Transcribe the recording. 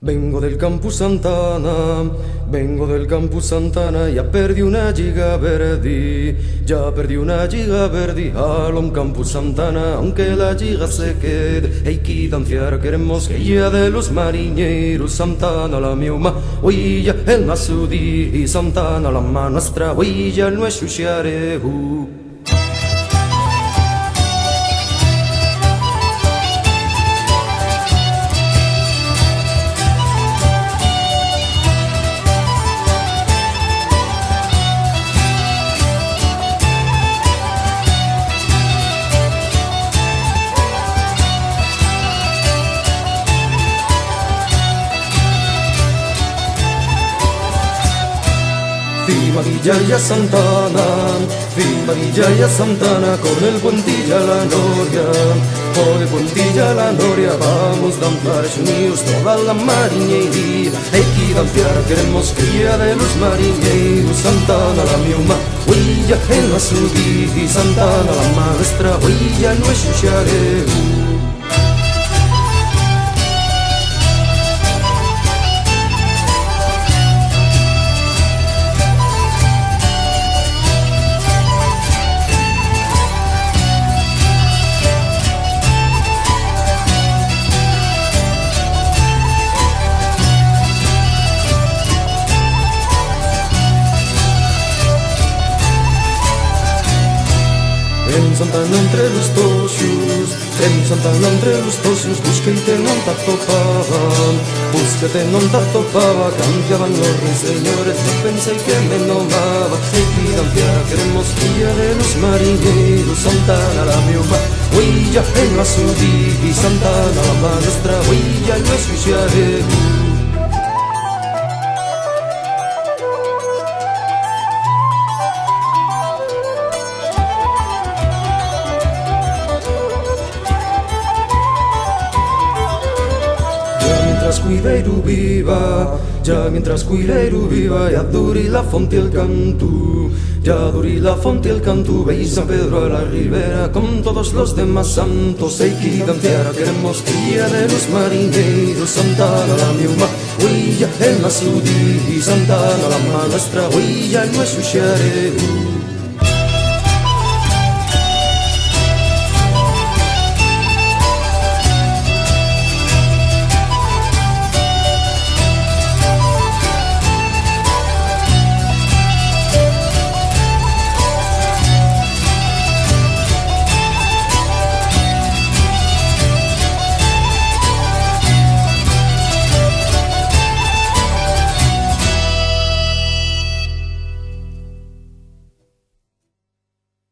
Vengo del Campus Santana, vengo del Campus Santana, ya perdí una giga verdi, ya perdí una giga verdi, un Campus Santana, aunque la giga se quede, hay que danzar, queremos que ya de los marineros, Santana la miuma, huilla el masudi, y Santana la mano nuestra, huilla el nuestro sharehu. Viva Villaya Santana, viva Villaya Santana, con el puentilla la noria, con el puentilla la noria, vamos a danzar unidos toda la marinería, hay que danzar, queremos cría de los marineros, Santana la miuma, huilla en la subida, Santana la maestra, huilla no es sharehu. En Santana entre los tocios, en Santana entre los tocios, búsquete non ta topaba, búsquete non ta topaba, cambiaban los ruiseñores, yo pensé que me nomaba, hay que cambiar, queremos guía de los marineros, Santana la miuma, huilla en la subida, Santana la maestra, huilla no es sharehu. Cuideiro viva, ya mientras Cuideiro viva, ya duri la fonte el cantú, ya duri la fonte el cantú, veis San Pedro a la ribera con todos los demás santos, hay que danzar, queremos guía de los marineros, Santana la miuma, huilla en la sudi, Santana la maestra, huilla en nuestro sharehu.